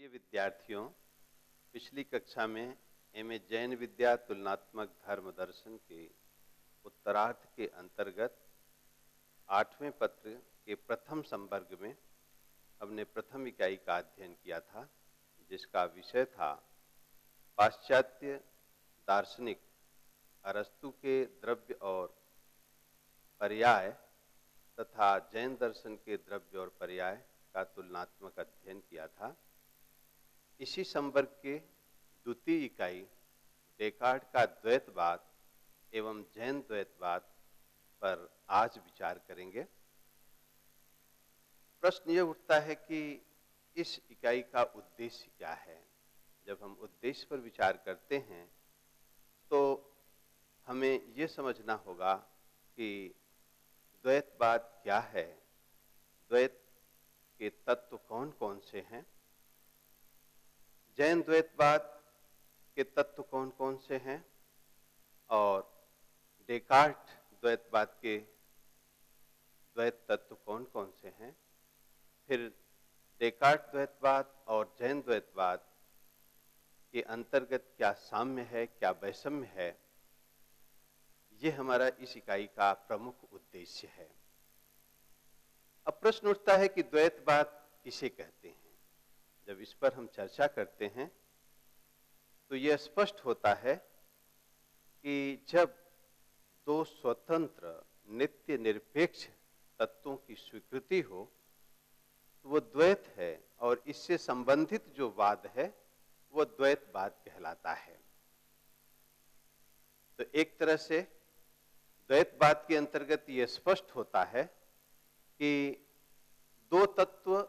प्रिय विद्यार्थियों, पिछली कक्षा में एमए जैन विद्या तुलनात्मक धर्म दर्शन के उत्तरार्ध के अंतर्गत 8वें पत्र के प्रथम संवर्ग में हमने प्रथम इकाई का अध्ययन किया था, जिसका विषय था पाश्चात्य दार्शनिक अरस्तु के द्रव्य और पर्याय तथा जैन दर्शन के द्रव्य और पर्याय का तुलनात्मक अध्ययन किया था। इसी संवर्ग के द्वितीय इकाई डेकार्ट का द्वैतवाद एवं जैन द्वैतवाद पर आज विचार करेंगे। प्रश्न यह उठता है कि इस इकाई का उद्देश्य क्या है। जब हम उद्देश्य पर विचार करते हैं तो हमें यह समझना होगा कि द्वैतवाद क्या है, द्वैत के तत्व कौन कौन से हैं, जैन द्वैतवाद के तत्व कौन कौन से हैं और डेकार्ट द्वैतवाद के द्वैत तत्व कौन कौन से हैं। फिर डेकार्ट द्वैतवाद और जैन द्वैतवाद के अंतर्गत क्या साम्य है, क्या वैषम्य है, ये हमारा इस इकाई का प्रमुख उद्देश्य है। अब प्रश्न उठता है कि द्वैतवाद किसे कहते हैं। जब इस पर हम चर्चा करते हैं तो यह स्पष्ट होता है कि जब दो स्वतंत्र नित्य निरपेक्ष तत्वों की स्वीकृति हो तो वो द्वैत है, और इससे संबंधित जो वाद है वो द्वैतवाद कहलाता है। तो एक तरह से द्वैतवाद के अंतर्गत यह स्पष्ट होता है कि दो तत्व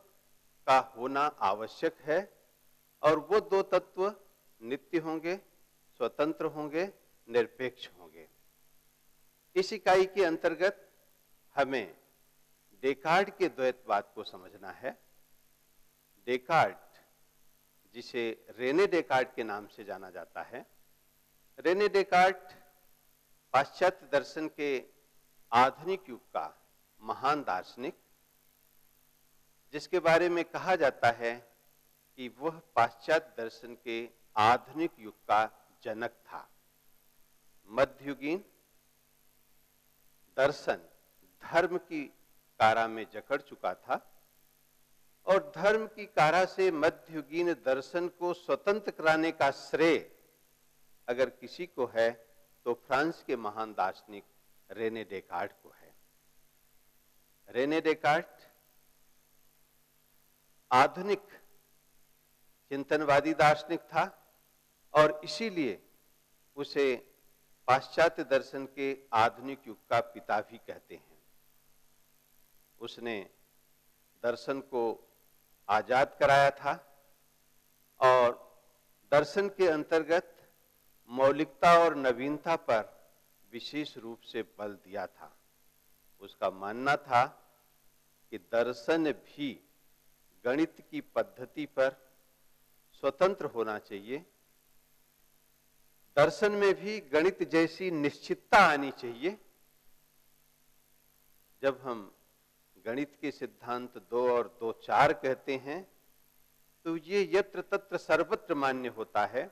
का होना आवश्यक है और वो दो तत्व नित्य होंगे, स्वतंत्र होंगे, निरपेक्ष होंगे। इस इकाई के अंतर्गत हमें डेकार्ट के द्वैतवाद को समझना है। डेकार्ट, जिसे रेने डेकार्ट के नाम से जाना जाता है, रेने डेकार्ट पाश्चात्य दर्शन के आधुनिक युग का महान दार्शनिक, जिसके बारे में कहा जाता है कि वह पाश्चात्य दर्शन के आधुनिक युग का जनक था। मध्ययुगीन दर्शन धर्म की कारा में जकड़ चुका था और धर्म की कारा से मध्ययुगीन दर्शन को स्वतंत्र कराने का श्रेय अगर किसी को है तो फ्रांस के महान दार्शनिक रेने डेकार्ट को है। रेने डेकार्ट आधुनिक चिंतनवादी दार्शनिक था और इसीलिए उसे पाश्चात्य दर्शन के आधुनिक युग का पिता भी कहते हैं। उसने दर्शन को आजाद कराया था और दर्शन के अंतर्गत मौलिकता और नवीनता पर विशेष रूप से बल दिया था। उसका मानना था कि दर्शन भी गणित की पद्धति पर स्वतंत्र होना चाहिए, दर्शन में भी गणित जैसी निश्चितता आनी चाहिए। जब हम गणित के सिद्धांत 2 और 2 4 कहते हैं तो ये यत्र तत्र सर्वत्र मान्य होता है,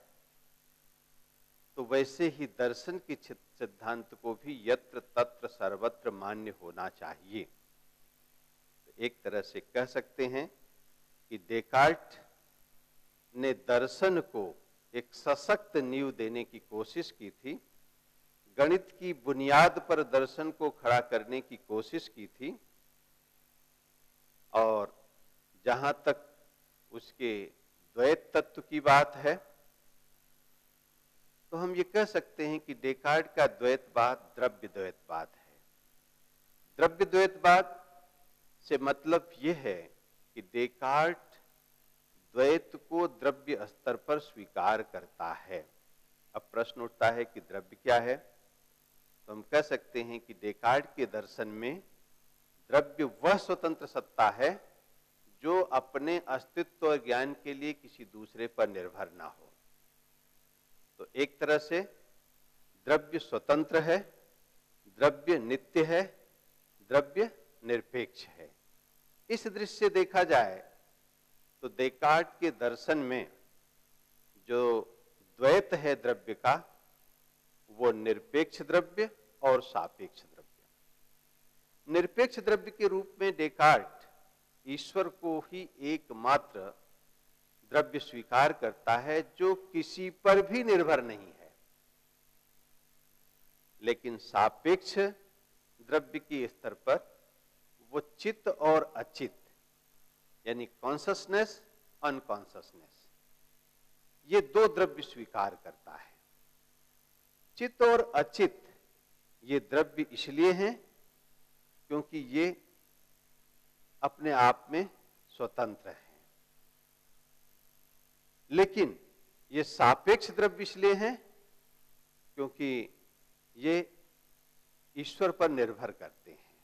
तो वैसे ही दर्शन के सिद्धांत को भी यत्र तत्र सर्वत्र मान्य होना चाहिए। तो एक तरह से कह सकते हैं कि डेकार्ट ने दर्शन को एक सशक्त नींव देने की कोशिश की थी, गणित की बुनियाद पर दर्शन को खड़ा करने की कोशिश की थी, और जहां तक उसके द्वैत तत्व की बात है तो हम ये कह सकते हैं कि डेकार्ट का द्वैतवाद द्रव्य द्वैतवाद है। द्रव्य द्वैतवाद से मतलब यह है कि डेकार्ट द्वैत को द्रव्य स्तर पर स्वीकार करता है। अब प्रश्न उठता है कि द्रव्य क्या है, तो हम कह सकते हैं कि डेकार्ट के दर्शन में द्रव्य वह स्वतंत्र सत्ता है जो अपने अस्तित्व और ज्ञान के लिए किसी दूसरे पर निर्भर ना हो। तो एक तरह से द्रव्य स्वतंत्र है, द्रव्य नित्य है, द्रव्य निरपेक्ष है। इस दृष्टि से देखा जाए तो देकार्ट के दर्शन में जो द्वैत है द्रव्य का, वो निरपेक्ष द्रव्य और सापेक्ष द्रव्य। निरपेक्ष द्रव्य के रूप में देकार्ट ईश्वर को ही एकमात्र द्रव्य स्वीकार करता है जो किसी पर भी निर्भर नहीं है। लेकिन सापेक्ष द्रव्य के स्तर पर वो चित्त और अचित्त, यानी कॉन्शसनेस, अनकॉन्शसनेस, ये दो द्रव्य स्वीकार करता है। चित्त और अचित्त ये द्रव्य इसलिए हैं क्योंकि ये अपने आप में स्वतंत्र हैं। लेकिन ये सापेक्ष द्रव्य इसलिए हैं क्योंकि ये ईश्वर पर निर्भर करते हैं।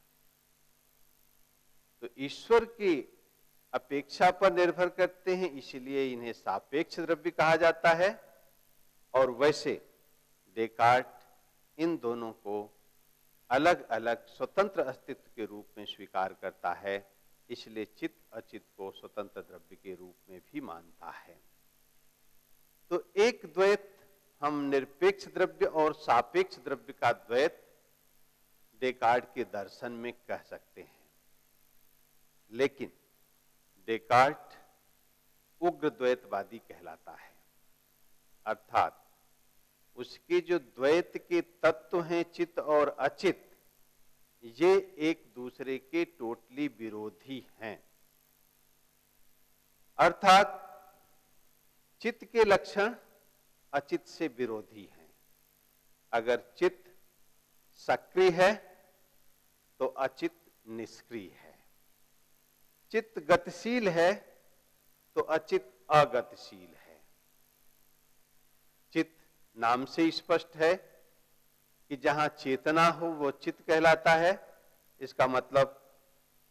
तो ईश्वर की अपेक्षा पर निर्भर करते हैं, इसलिए इन्हें सापेक्ष द्रव्य कहा जाता है। और वैसे देकार्ट इन दोनों को अलग अलग स्वतंत्र अस्तित्व के रूप में स्वीकार करता है, इसलिए चित्त अचित्त को स्वतंत्र द्रव्य के रूप में भी मानता है। तो एक द्वैत हम निरपेक्ष द्रव्य और सापेक्ष द्रव्य का द्वैत देकार्ट के दर्शन में कह सकते हैं। लेकिन देकार्ट उग्र द्वैतवादी कहलाता है, अर्थात उसके जो द्वैत के तत्व हैं चित्त और अचित्त, ये एक दूसरे के टोटली विरोधी हैं। अर्थात चित्त के लक्षण अचित्त से विरोधी हैं। अगर चित्त सक्रिय है तो अचित्त निष्क्रिय है। चित्त गतिशील है तो अचित्त अगतिशील है। चित्त नाम से स्पष्ट है कि जहां चेतना हो वो चित्त कहलाता है। इसका मतलब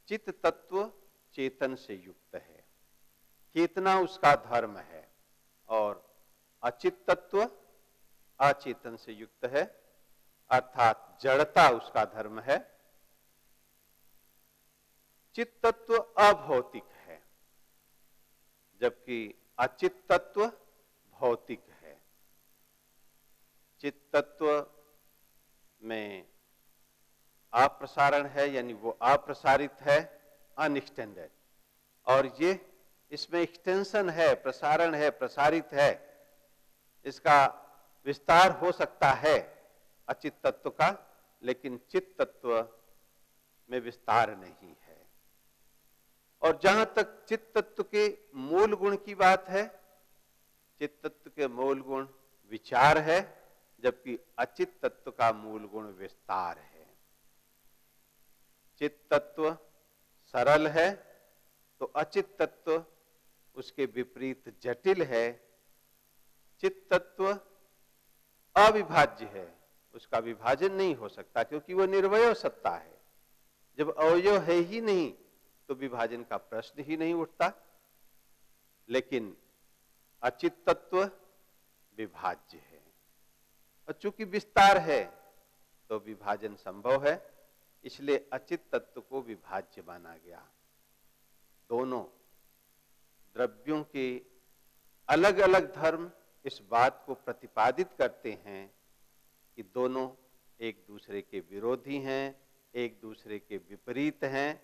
चित्त तत्व चेतन से युक्त है, चेतना उसका धर्म है, और अचित्त तत्व अचेतन से युक्त है, अर्थात जड़ता उसका धर्म है। चित्त तत्व अभौतिक है, जबकि अचित्त तत्व भौतिक है। चित्त तत्व में अप्रसारण है, यानी वो अप्रसारित है, अनएक्सटेंडेड, और ये इसमें एक्सटेंशन है, प्रसारण है, प्रसारित है, इसका विस्तार हो सकता है अचित्त तत्व का, लेकिन चित्त तत्व में विस्तार नहीं है। और जहां तक चित्त तत्व के मूल गुण की बात है, चित्त तत्व के मूल गुण विचार है, जबकि अचित्त तत्व का मूल गुण विस्तार है। चित्त तत्व सरल है तो अचित्त तत्व उसके विपरीत जटिल है। चित्त तत्व अविभाज्य है, उसका विभाजन नहीं हो सकता क्योंकि वह निर्वय सत्ता है। जब अवयव है ही नहीं तो विभाजन का प्रश्न ही नहीं उठता। लेकिन अचित्त तत्व विभाज्य है, और चूंकि विस्तार है तो विभाजन संभव है, इसलिए अचित्त तत्व को विभाज्य माना गया। दोनों द्रव्यों के अलग अलग धर्म इस बात को प्रतिपादित करते हैं कि दोनों एक दूसरे के विरोधी हैं, एक दूसरे के विपरीत हैं।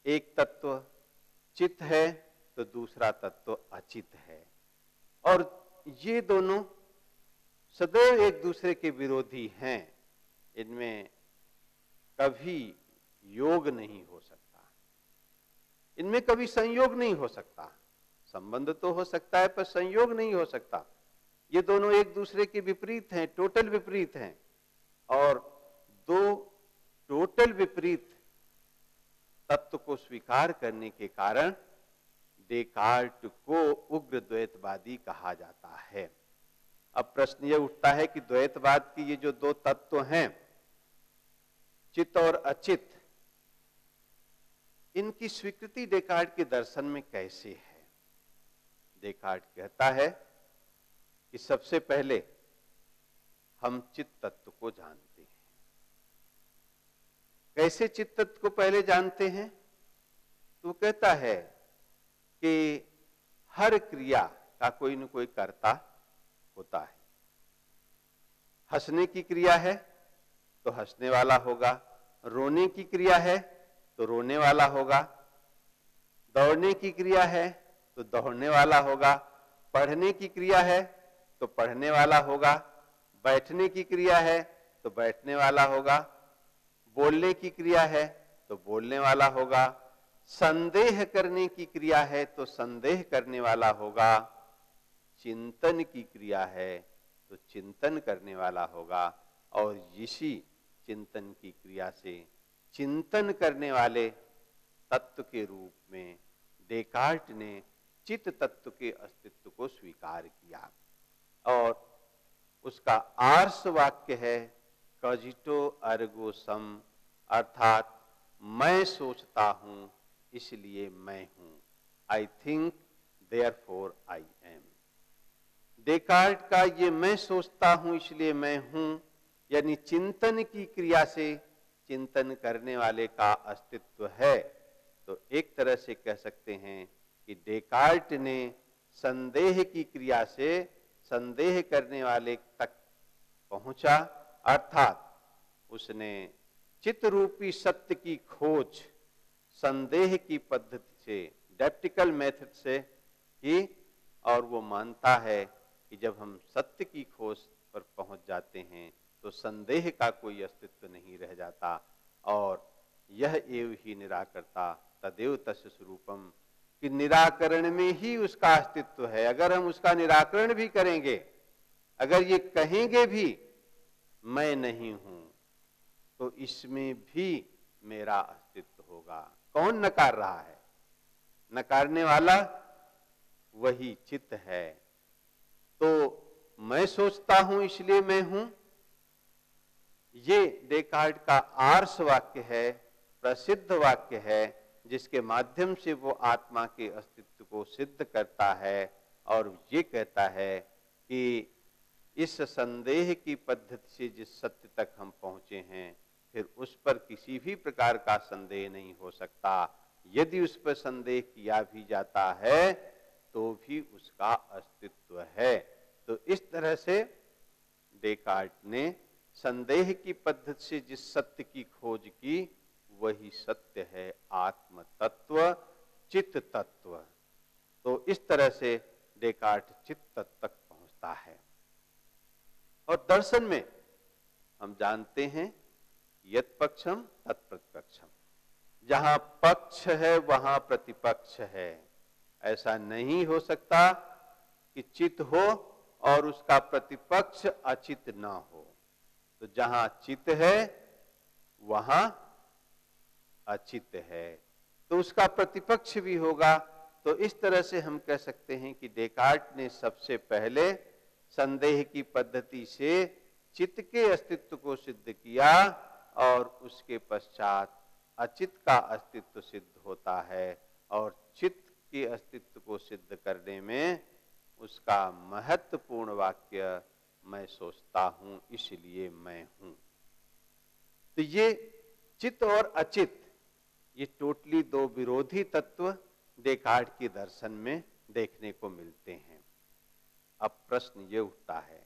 एक तत्व चित्त है तो दूसरा तत्व अचित्त है, और ये दोनों सदैव एक दूसरे के विरोधी हैं। इनमें कभी योग नहीं हो सकता, इनमें कभी संयोग नहीं हो सकता। संबंध तो हो सकता है पर संयोग नहीं हो सकता। ये दोनों एक दूसरे के विपरीत हैं, टोटल विपरीत हैं, और दो टोटल विपरीत तत्व को स्वीकार करने के कारण देकार्ट को उग्र द्वैतवादी कहा जाता है। अब प्रश्न यह उठता है कि द्वैतवाद की ये जो दो तत्व हैं, चित्त और अचित्त, इनकी स्वीकृति देकार्ट के दर्शन में कैसे है? देकार्ट कहता है कि सबसे पहले हम चित्त तत्व को जानते हैं। कैसे चित्त तत्व को पहले जानते हैं? तो वो कहता है कि हर क्रिया का कोई न कोई कर्ता होता है। हंसने की क्रिया है तो हंसने वाला होगा, रोने की क्रिया है तो रोने वाला होगा, दौड़ने की क्रिया है तो दौड़ने वाला होगा, पढ़ने की क्रिया है तो पढ़ने वाला होगा, बैठने की क्रिया है तो बैठने वाला होगा, बोलने की क्रिया है तो बोलने वाला होगा, संदेह करने की क्रिया है तो संदेह करने वाला होगा, चिंतन की क्रिया है तो चिंतन करने वाला होगा। और इसी चिंतन की क्रिया से चिंतन करने वाले तत्व के रूप में डेकार्ट ने चित्त तत्व के अस्तित्व को स्वीकार किया। और उसका आर्ष वाक्य है कॉजिटो अर्गो सम, अर्थात मैं सोचता हूं इसलिए मैं हूं। I think therefore I am. Descartes का ये मैं सोचता हूं इसलिए मैं हूं, यानी चिंतन की क्रिया से चिंतन करने वाले का अस्तित्व है। तो एक तरह से कह सकते हैं कि डेकार्ट ने संदेह की क्रिया से संदेह करने वाले तक पहुंचा, अर्थात उसने चित्त रूपी सत्य की खोज संदेह की पद्धति से, डेप्टिकल मेथड से की। और वो मानता है कि जब हम सत्य की खोज पर पहुंच जाते हैं तो संदेह का कोई अस्तित्व नहीं रह जाता। और यह एव ही निराकर्ता तदेव तस्य स्वरूपम, कि निराकरण में ही उसका अस्तित्व है। अगर हम उसका निराकरण भी करेंगे, अगर ये कहेंगे भी मैं नहीं हूं, तो इसमें भी मेरा अस्तित्व होगा। कौन नकार रहा है? नकारने वाला वही चित्त है। तो मैं सोचता हूं इसलिए मैं हूं, ये डेकार्ट का आर्ष वाक्य है, प्रसिद्ध वाक्य है, जिसके माध्यम से वो आत्मा के अस्तित्व को सिद्ध करता है और ये कहता है कि इस संदेह की पद्धति से जिस सत्य तक हम पहुंचे हैं, फिर उस पर किसी भी प्रकार का संदेह नहीं हो सकता। यदि उस पर संदेह किया भी जाता है तो भी उसका अस्तित्व है। तो इस तरह से डेकार्ट ने संदेह की पद्धति से जिस सत्य की खोज की, वही सत्य है आत्म तत्व, चित्त तत्व। तो इस तरह से डेकार्ट चित्त तक पहुंचता है। और दर्शन में हम जानते हैं यत् पक्षम तत्प्रतिपक्षम, जहां पक्ष है वहां प्रतिपक्ष है। ऐसा नहीं हो सकता कि चित्त हो और उसका प्रतिपक्ष अचित ना हो। तो जहां चित्त है वहां अचित है, तो उसका प्रतिपक्ष भी होगा। तो इस तरह से हम कह सकते हैं कि डेकार्ट ने सबसे पहले संदेह की पद्धति से चित्त के अस्तित्व को सिद्ध किया और उसके पश्चात अचित का अस्तित्व सिद्ध होता है। और चित्त के अस्तित्व को सिद्ध करने में उसका महत्वपूर्ण वाक्य मैं सोचता हूं इसलिए मैं हूं। तो ये चित्त और अचित, ये टोटली दो विरोधी तत्व डेकार्ट के दर्शन में देखने को मिलते हैं। अब प्रश्न ये उठता है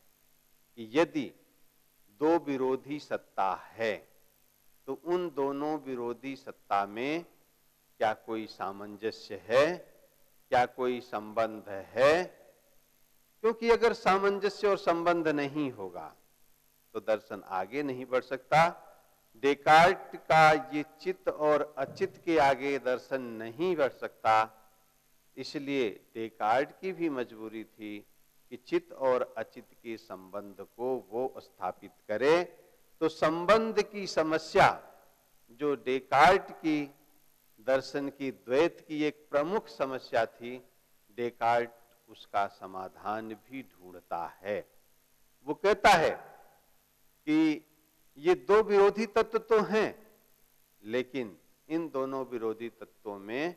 कि यदि दो विरोधी सत्ता है तो उन दोनों विरोधी सत्ता में क्या कोई सामंजस्य है, क्या कोई संबंध है? क्योंकि अगर सामंजस्य और संबंध नहीं होगा तो दर्शन आगे नहीं बढ़ सकता। डेकार्ट का ये चित्त और अचित के आगे दर्शन नहीं बढ़ सकता। इसलिए डेकार्ट की भी मजबूरी थी कि चित्त और अचित के संबंध को वो स्थापित करे। तो संबंध की समस्या जो डेकार्ट की दर्शन की द्वैत की एक प्रमुख समस्या थी, डेकार्ट उसका समाधान भी ढूंढता है। वो कहता है कि ये दो विरोधी तत्व तो हैं, लेकिन इन दोनों विरोधी तत्वों में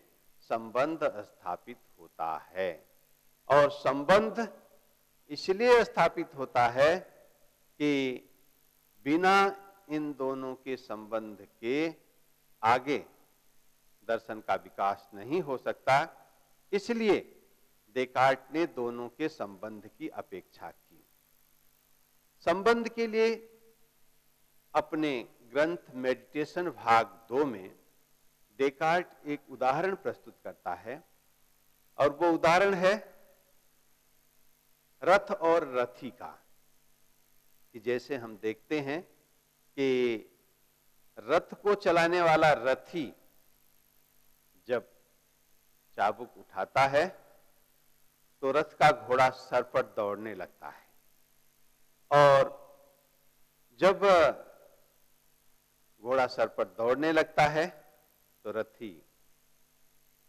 संबंध स्थापित होता है। और संबंध इसलिए स्थापित होता है कि बिना इन दोनों के संबंध के आगे दर्शन का विकास नहीं हो सकता। इसलिए डेकार्ट ने दोनों के संबंध की अपेक्षा की। संबंध के लिए अपने ग्रंथ मेडिटेशन भाग 2 में डेकार्ट एक उदाहरण प्रस्तुत करता है, और वो उदाहरण है रथ और रथी का। कि जैसे हम देखते हैं कि रथ को चलाने वाला रथी जब चाबुक उठाता है तो रथ का घोड़ा सर पर दौड़ने लगता है, और जब घोड़ा सर पर दौड़ने लगता है तो रथी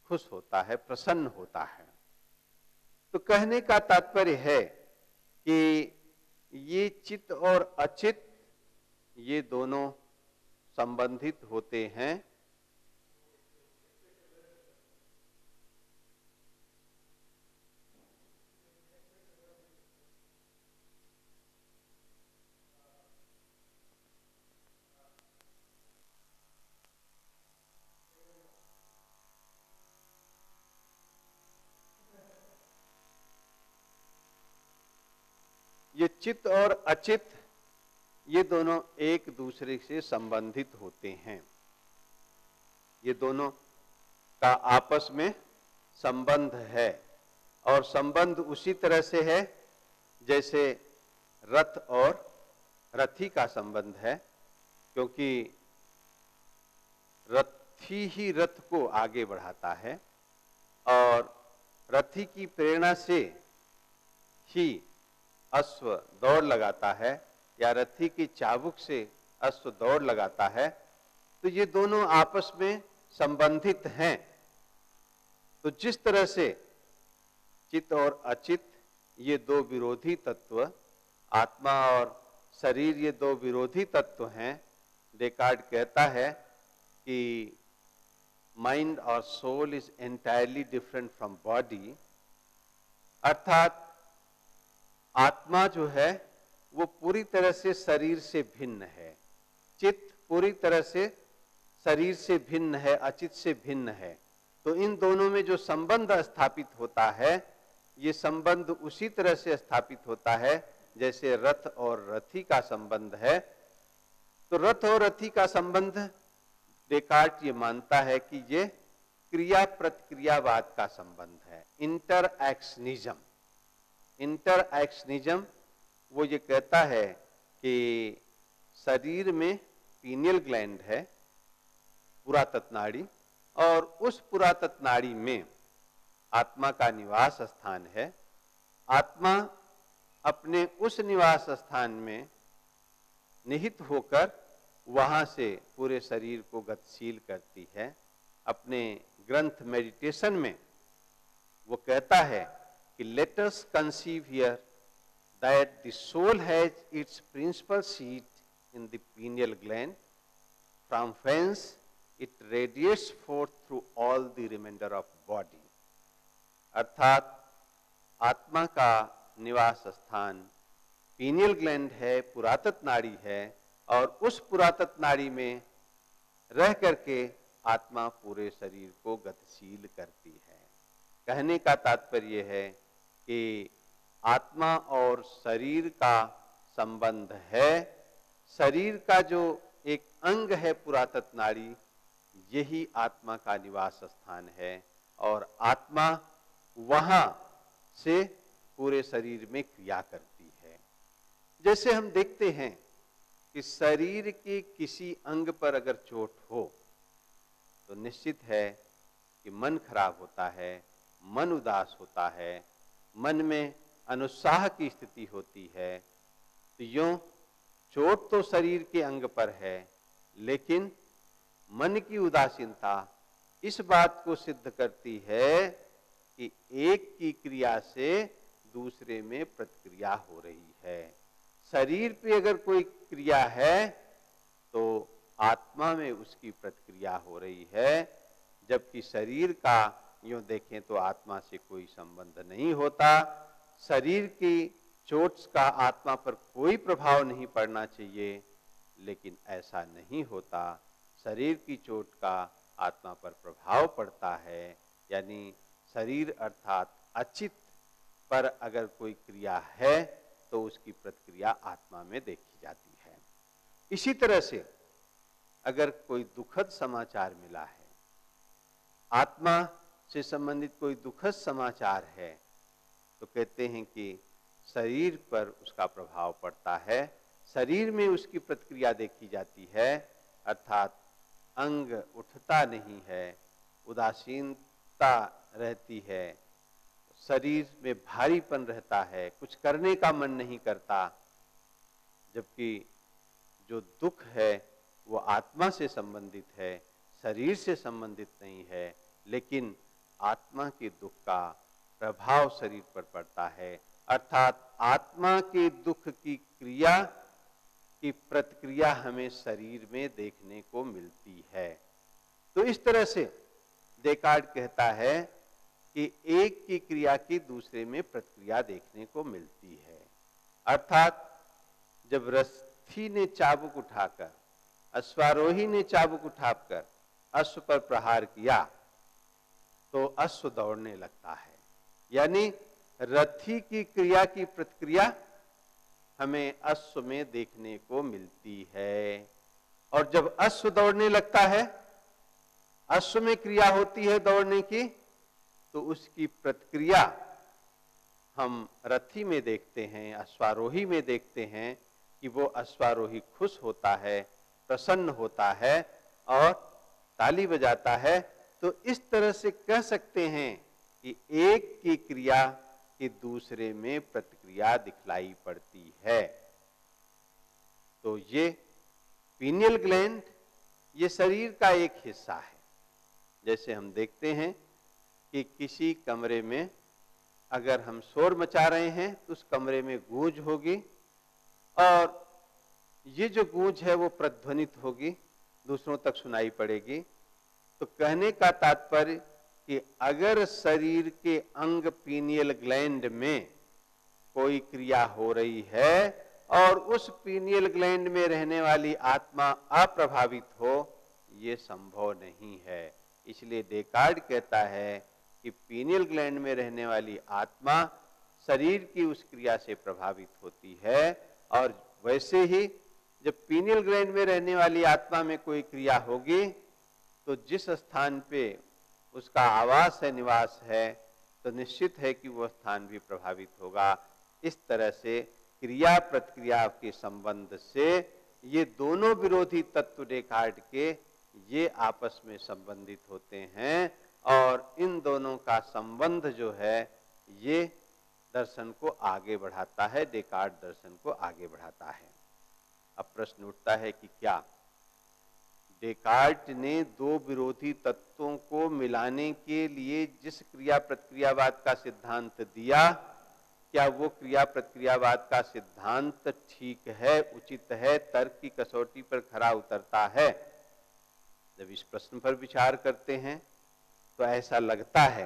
खुश होता है, प्रसन्न होता है। तो कहने का तात्पर्य है कि ये चित्त और अचित्त ये दोनों संबंधित होते हैं। ये चित्त और अचित्त ये दोनों एक दूसरे से संबंधित होते हैं। ये दोनों का आपस में संबंध है, और संबंध उसी तरह से है जैसे रथ और रथी का संबंध है, क्योंकि रथी ही रथ को आगे बढ़ाता है, और रथी की प्रेरणा से ही अश्व दौड़ लगाता है, या रथी की चाबुक से अश्व दौड़ लगाता है। तो ये दोनों आपस में संबंधित हैं। तो जिस तरह से चित्त और अचित्त ये दो विरोधी तत्व, आत्मा और शरीर ये दो विरोधी तत्व हैं, डेकार्ट कहता है कि माइंड और soul is entirely different from body. अर्थात आत्मा जो है वो पूरी तरह से शरीर से भिन्न है, चित्त पूरी तरह से शरीर से भिन्न है, अचित्त से भिन्न है। तो इन दोनों में जो संबंध स्थापित होता है, ये संबंध उसी तरह से स्थापित होता है जैसे रथ और रथी का संबंध है। तो रथ और रथी का संबंध डेकार्ट ये मानता है कि ये क्रिया प्रतिक्रियावाद का संबंध है, इंटरएक्शनिज्म। इंटरएक्शनिज्म वो ये कहता है कि शरीर में पीनियल ग्लैंड है, पुरातत्व नाड़ी, और उस पुरातत्व नाड़ी में आत्मा का निवास स्थान है। आत्मा अपने उस निवास स्थान में निहित होकर वहां से पूरे शरीर को गतिशील करती है। अपने ग्रंथ मेडिटेशन में वो कहता है कि let us conceive here that the soul has its principal seat in the pineal gland, from whence it radiates forth through all the remainder of body। अर्थात आत्मा का निवास स्थान पीनियल ग्लैंड है, पुरातत्व नाड़ी है, और उस पुरातत्व नाड़ी में रह करके आत्मा पूरे शरीर को गतिशील करती है। कहने का तात्पर्य है कि आत्मा और शरीर का संबंध है। शरीर का जो एक अंग है पुरातत्व नाड़ी, यही आत्मा का निवास स्थान है, और आत्मा वहां से पूरे शरीर में क्रिया करती है। जैसे हम देखते हैं कि शरीर के किसी अंग पर अगर चोट हो तो निश्चित है कि मन खराब होता है, मन उदास होता है, मन में अनुत्साह की स्थिति होती है। तो यूं चोट तो शरीर के अंग पर है, लेकिन मन की उदासीनता इस बात को सिद्ध करती है कि एक की क्रिया से दूसरे में प्रतिक्रिया हो रही है। शरीर पे अगर कोई क्रिया है तो आत्मा में उसकी प्रतिक्रिया हो रही है, जबकि शरीर का यूं देखें तो आत्मा से कोई संबंध नहीं होता। शरीर की चोट का आत्मा पर कोई प्रभाव नहीं पड़ना चाहिए, लेकिन ऐसा नहीं होता। शरीर की चोट का आत्मा पर प्रभाव पड़ता है, यानी शरीर अर्थात अचित पर अगर कोई क्रिया है तो उसकी प्रतिक्रिया आत्मा में देखी जाती है। इसी तरह से अगर कोई दुखद समाचार मिला है, आत्मा से संबंधित कोई दुखद समाचार है, तो कहते हैं कि शरीर पर उसका प्रभाव पड़ता है, शरीर में उसकी प्रतिक्रिया देखी जाती है, अर्थात अंग उठता नहीं है, उदासीनता रहती है, शरीर में भारीपन रहता है, कुछ करने का मन नहीं करता। जबकि जो दुख है वो आत्मा से संबंधित है, शरीर से संबंधित नहीं है, लेकिन आत्मा के दुख का प्रभाव शरीर पर पड़ता है, अर्थात आत्मा के दुख की क्रिया की प्रतिक्रिया हमें शरीर में देखने को मिलती है। तो इस तरह से डेकार्ट कहता है कि एक की क्रिया की दूसरे में प्रतिक्रिया देखने को मिलती है। अर्थात जब रथी ने चाबुक उठाकर, अश्वारोही ने चाबुक उठाकर अश्व पर प्रहार किया तो अश्व दौड़ने लगता है, यानी रथी की क्रिया की प्रतिक्रिया हमें अश्व में देखने को मिलती है। और जब अश्व दौड़ने लगता है, अश्व में क्रिया होती है दौड़ने की, तो उसकी प्रतिक्रिया हम रथी में देखते हैं, अश्वारोही में देखते हैं कि वो अश्वारोही खुश होता है, प्रसन्न होता है और ताली बजाता है। तो इस तरह से कह सकते हैं कि एक की क्रिया कि दूसरे में प्रतिक्रिया दिखलाई पड़ती है। तो ये पीनियल ग्लैंड ये शरीर का एक हिस्सा है। जैसे हम देखते हैं कि किसी कमरे में अगर हम शोर मचा रहे हैं तो उस कमरे में गूंज होगी और ये जो गूंज है वो प्रतिध्वनित होगी, दूसरों तक सुनाई पड़ेगी। तो कहने का तात्पर्य कि अगर शरीर के अंग पीनियल ग्लैंड में कोई क्रिया हो रही है और उस पीनियल ग्लैंड में रहने वाली आत्मा अप्रभावित हो, ये संभव नहीं है। इसलिए डेकार्ट कहता है कि पीनियल ग्लैंड में रहने वाली आत्मा शरीर की उस क्रिया से प्रभावित होती है, और वैसे ही जब पीनियल ग्लैंड में रहने वाली आत्मा में कोई क्रिया होगी तो जिस स्थान पे उसका आवास है, निवास है, तो निश्चित है कि वह स्थान भी प्रभावित होगा। इस तरह से क्रिया प्रतिक्रिया के संबंध से ये दोनों विरोधी तत्व डेकार्ट के ये आपस में संबंधित होते हैं, और इन दोनों का संबंध जो है ये दर्शन को आगे बढ़ाता है, डेकार्ट दर्शन को आगे बढ़ाता है। अब प्रश्न उठता है कि क्या डेकार्ट ने दो विरोधी तत्वों को मिलाने के लिए जिस क्रिया प्रतिक्रियावाद का सिद्धांत दिया, क्या वो क्रिया प्रतिक्रियावाद का सिद्धांत ठीक है, उचित है, तर्क की कसौटी पर खरा उतरता है? जब इस प्रश्न पर विचार करते हैं तो ऐसा लगता है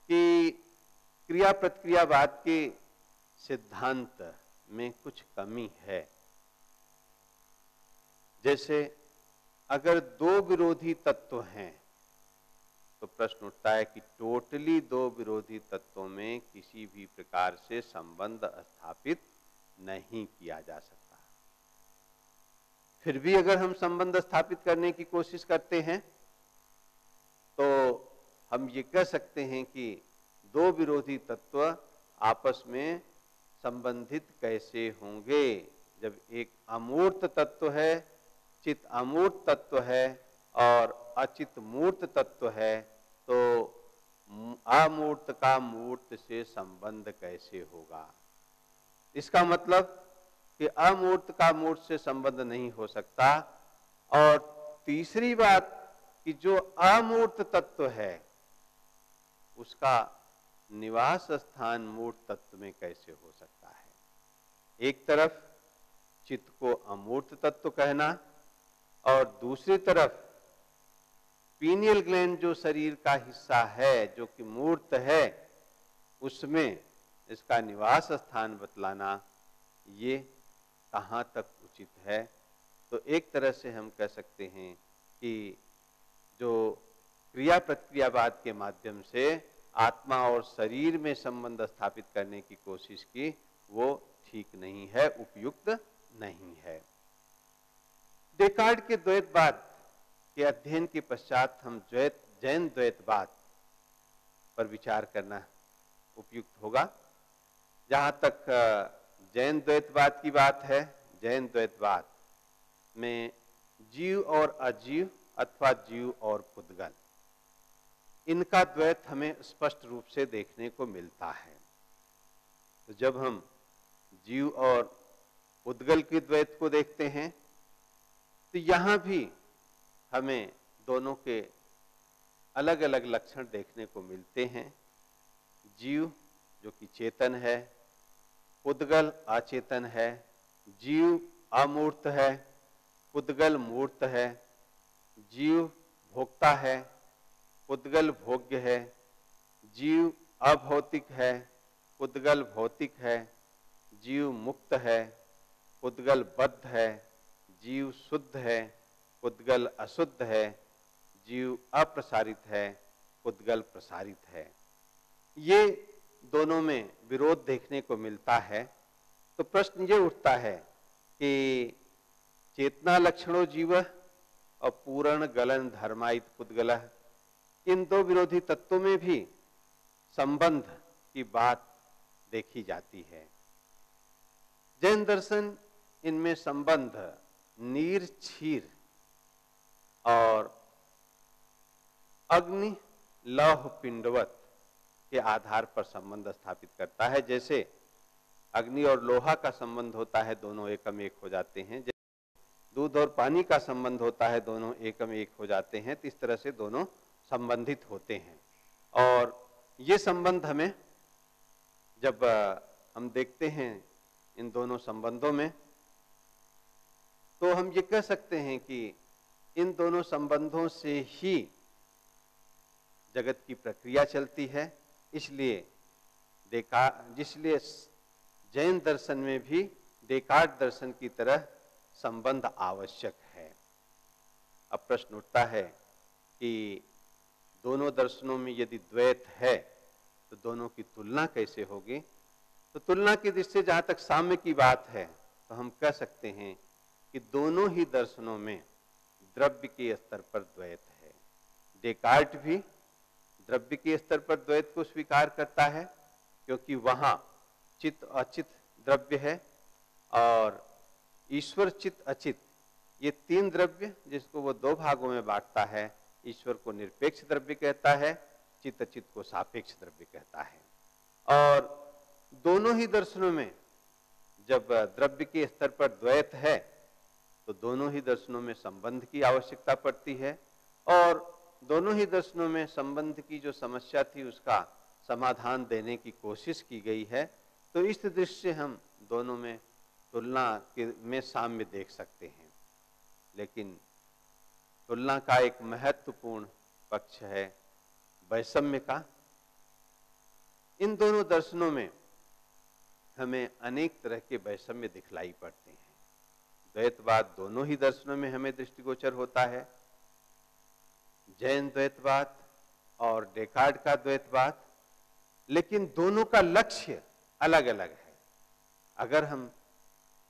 कि क्रिया प्रतिक्रियावाद के सिद्धांत में कुछ कमी है। जैसे अगर दो विरोधी तत्व हैं तो प्रश्न उठता है कि टोटली दो विरोधी तत्वों में किसी भी प्रकार से संबंध स्थापित नहीं किया जा सकता। फिर भी अगर हम संबंध स्थापित करने की कोशिश करते हैं तो हम ये कह सकते हैं कि दो विरोधी तत्व आपस में संबंधित कैसे होंगे। जब एक अमूर्त तत्व है, चित अमूर्त तत्व है और अचित मूर्त तत्व है, तो अमूर्त का मूर्त से संबंध कैसे होगा? इसका मतलब कि अमूर्त का मूर्त से संबंध नहीं हो सकता। और तीसरी बात कि जो अमूर्त तत्व है उसका निवास स्थान मूर्त तत्व में कैसे हो सकता है? एक तरफ चित्त को अमूर्त तत्व कहना और दूसरी तरफ पीनियल ग्लैंड जो शरीर का हिस्सा है, जो कि मूर्त है, उसमें इसका निवास स्थान बतलाना, ये कहाँ तक उचित है? तो एक तरह से हम कह सकते हैं कि जो क्रिया प्रतिक्रियावाद के माध्यम से आत्मा और शरीर में संबंध स्थापित करने की कोशिश की, वो ठीक नहीं है, उपयुक्त नहीं है। डेकार्ड के द्वैतवाद के अध्ययन के पश्चात हम जैन द्वैतवाद पर विचार करना उपयुक्त होगा। जहां तक जैन द्वैतवाद की बात है, जैन द्वैतवाद में जीव और अजीव अथवा जीव और पुद्गल, इनका द्वैत हमें स्पष्ट रूप से देखने को मिलता है। तो जब हम जीव और पुद्गल के द्वैत को देखते हैं तो यहां भी हमें दोनों के अलग अलग लक्षण देखने को मिलते हैं। जीव जो कि चेतन है, पुद्गल अचेतन है। जीव अमूर्त है, पुद्गल मूर्त है। जीव भोक्ता है, पुद्गल भोग्य है। जीव अभौतिक है, पुद्गल भौतिक है। जीव मुक्त है, पुद्गल बद्ध है। जीव शुद्ध है, पुद्गल अशुद्ध है। जीव अप्रसारित है, पुद्गल प्रसारित है। ये दोनों में विरोध देखने को मिलता है। तो प्रश्न ये उठता है कि चेतना लक्षणों जीव और पूर्ण गलन धर्मायित पुद्गल, इन दो विरोधी तत्वों में भी संबंध की बात देखी जाती है। जैन दर्शन इनमें संबंध नीर क्षीर और अग्नि लौह पिंडवत के आधार पर संबंध स्थापित करता है। जैसे अग्नि और लोहा का संबंध होता है, दोनों एकम एक हो जाते हैं। जैसे दूध और पानी का संबंध होता है, दोनों एकम एक हो जाते हैं। तो इस तरह से दोनों संबंधित होते हैं। और ये संबंध हमें जब हम देखते हैं इन दोनों संबंधों में, तो हम ये कह सकते हैं कि इन दोनों संबंधों से ही जगत की प्रक्रिया चलती है। इसलिए जैन दर्शन में भी डेकार्ट दर्शन की तरह संबंध आवश्यक है। अब प्रश्न उठता है कि दोनों दर्शनों में यदि द्वैत है तो दोनों की तुलना कैसे होगी? तो तुलना की दृष्टि से जहां तक साम्य की बात है तो हम कह सकते हैं कि दोनों ही दर्शनों में द्रव्य के स्तर पर द्वैत है। डेकार्ट भी द्रव्य के स्तर पर द्वैत को स्वीकार करता है, क्योंकि वहां चित्त अचित द्रव्य है और ईश्वर चित्त अचित, ये तीन द्रव्य जिसको वो दो भागों में बांटता है। ईश्वर को निरपेक्ष द्रव्य कहता है, चित्त अचित को सापेक्ष द्रव्य कहता है। और दोनों ही दर्शनों में जब द्रव्य के स्तर पर द्वैत है तो दोनों ही दर्शनों में संबंध की आवश्यकता पड़ती है। और दोनों ही दर्शनों में संबंध की जो समस्या थी उसका समाधान देने की कोशिश की गई है। तो इस दृष्टि से हम दोनों में तुलना में साम्य देख सकते हैं। लेकिन तुलना का एक महत्वपूर्ण पक्ष है वैषम्य का। इन दोनों दर्शनों में हमें अनेक तरह के वैषम्य दिखलाई पड़ते हैं। द्वैतवाद दोनों ही दर्शनों में हमें दृष्टिगोचर होता है। जैन द्वैतवाद और डेकार्ट का द्वैतवाद, लेकिन दोनों का लक्ष्य अलग अलग है। अगर हम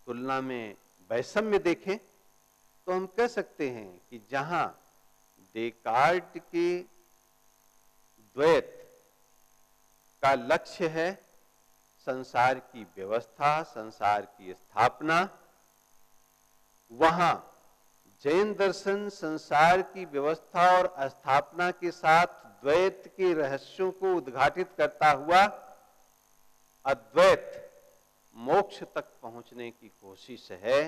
तुलना में वैषम्य देखें तो हम कह सकते हैं कि जहां डेकार्ट के द्वैत का लक्ष्य है संसार की व्यवस्था, संसार की स्थापना, वहां जैन दर्शन संसार की व्यवस्था और स्थापना के साथ द्वैत के रहस्यों को उद्घाटित करता हुआ अद्वैत मोक्ष तक पहुंचने की कोशिश है।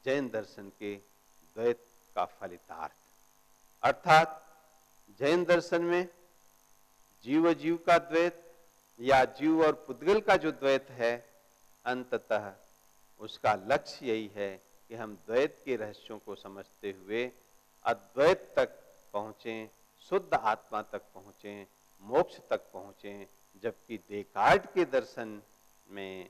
जैन दर्शन के द्वैत का फलितार्थ, अर्थात जैन दर्शन में जीव जीव का द्वैत या जीव और पुद्गल का जो द्वैत है, अंततः उसका लक्ष्य यही है कि हम द्वैत के रहस्यों को समझते हुए अद्वैत तक पहुंचें, शुद्ध आत्मा तक पहुंचें, मोक्ष तक पहुंचें। जबकि डेकार्ट के दर्शन में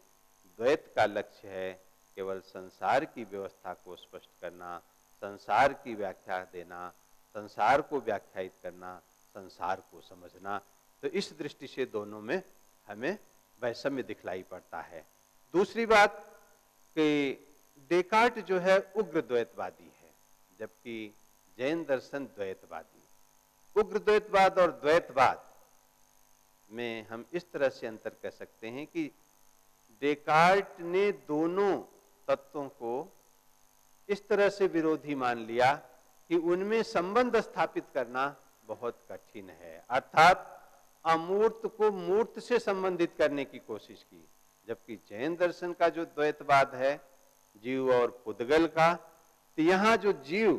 द्वैत का लक्ष्य है केवल संसार की व्यवस्था को स्पष्ट करना, संसार की व्याख्या देना, संसार को व्याख्यायित करना, संसार को समझना। तो इस दृष्टि से दोनों में हमें वैषम्य दिखलाई पड़ता है। दूसरी बात कि डेकार्ट जो है उग्र द्वैतवादी है, जबकि जैन दर्शन द्वैतवादी। उग्र द्वैतवाद और द्वैतवाद में हम इस तरह से अंतर कर सकते हैं कि डेकार्ट ने दोनों तत्वों को इस तरह से विरोधी मान लिया कि उनमें संबंध स्थापित करना बहुत कठिन है, अर्थात अमूर्त को मूर्त से संबंधित करने की कोशिश की। जबकि जैन दर्शन का जो द्वैतवाद है जीव और पुद्गल का, तो यहाँ जो जीव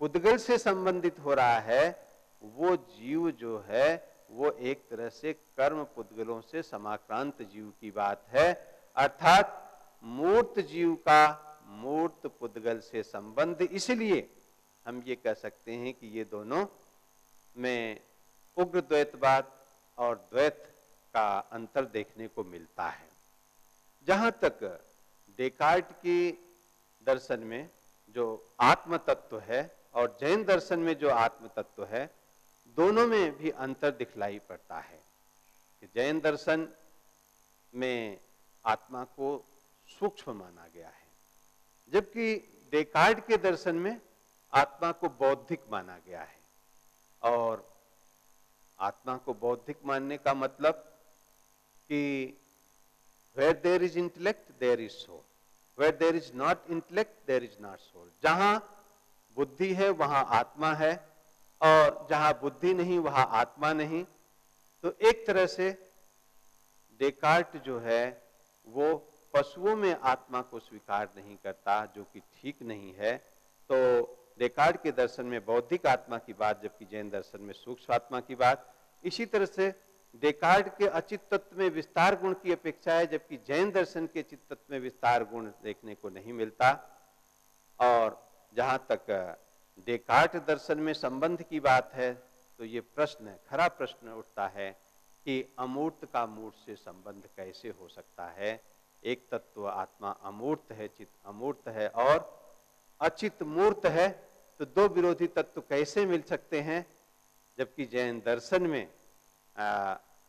पुद्गल से संबंधित हो रहा है, वो जीव जो है वो एक तरह से कर्म पुद्गलों से समाक्रांत जीव की बात है, अर्थात मूर्त जीव का मूर्त पुद्गल से संबंध। इसलिए हम ये कह सकते हैं कि ये दोनों में उग्र द्वैतवाद और द्वैत का अंतर देखने को मिलता है। जहां तक डेकार्ट की दर्शन में जो आत्म तत्व है और जैन दर्शन में जो आत्म तत्व है, दोनों में भी अंतर दिखलाई पड़ता है कि जैन दर्शन में आत्मा को सूक्ष्म माना गया है, जबकि डेकार्ट के दर्शन में आत्मा को बौद्धिक माना गया है। और आत्मा को बौद्धिक मानने का मतलब कि where there is intellect there is soul, where there is not intellect there is not soul। जहां बुद्धि है वहां आत्मा है, और जहां बुद्धि नहीं वहां आत्मा नहीं। तो एक तरह से डेकार्ट जो है वो पशुओं में आत्मा को स्वीकार नहीं करता, जो कि ठीक नहीं है। तो डेकार्ट के दर्शन में बौद्धिक आत्मा की बात, जबकि जैन दर्शन में सूक्ष्म आत्मा की बात। इसी तरह से डेकार्ट के अचित तत्व में विस्तार गुण की अपेक्षा है, जबकि जैन दर्शन के चित्त तत्व में विस्तार गुण देखने को नहीं मिलता। और जहां तक डेकार्ट दर्शन में संबंध की बात है, तो ये प्रश्न, खरा प्रश्न उठता है कि अमूर्त का मूर्त से संबंध कैसे हो सकता है। एक तत्व आत्मा अमूर्त है, चित्त अमूर्त है और अचित मूर्त है, तो दो विरोधी तत्व कैसे मिल सकते हैं। जबकि जैन दर्शन में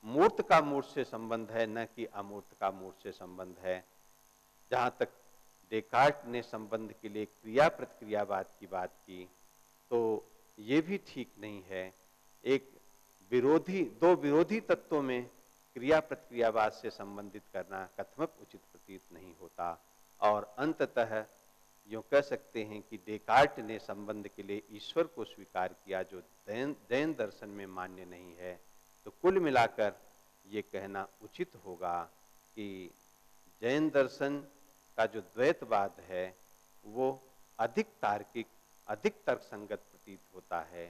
मूर्त का मूर्त से संबंध है, न कि अमूर्त का मूर्त से संबंध है। जहां तक डेकार्ट ने संबंध के लिए क्रिया प्रतिक्रियावाद की बात की, तो ये भी ठीक नहीं है। एक विरोधी, दो विरोधी तत्वों में क्रिया प्रतिक्रियावाद से संबंधित करना कथमक उचित प्रतीत नहीं होता। और अंततः यूं कह सकते हैं कि डेकार्ट ने संबंध के लिए ईश्वर को स्वीकार किया, जो जैन दर्शन में मान्य नहीं है। तो कुल मिलाकर ये कहना उचित होगा कि जैन दर्शन का जो द्वैतवाद है वो अधिक तार्किक, अधिक तर्कसंगत प्रतीत होता है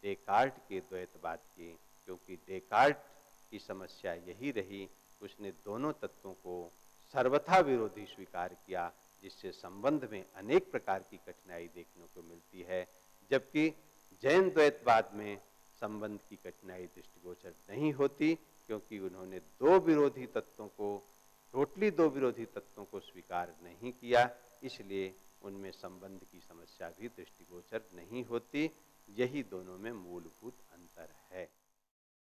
डेकार्ट के द्वैतवाद के, क्योंकि डेकार्ट की समस्या यही रही, उसने दोनों तत्वों को सर्वथा विरोधी स्वीकार किया, जिससे संबंध में अनेक प्रकार की कठिनाई देखने को मिलती है। जबकि जैन द्वैतवाद में संबंध की कठिनाई दृष्टिगोचर नहीं होती, क्योंकि उन्होंने दो विरोधी तत्वों को, टोटली दो विरोधी तत्वों को स्वीकार नहीं किया, इसलिए उनमें संबंध की समस्या भी दृष्टिगोचर नहीं होती। यही दोनों में मूलभूत अंतर है।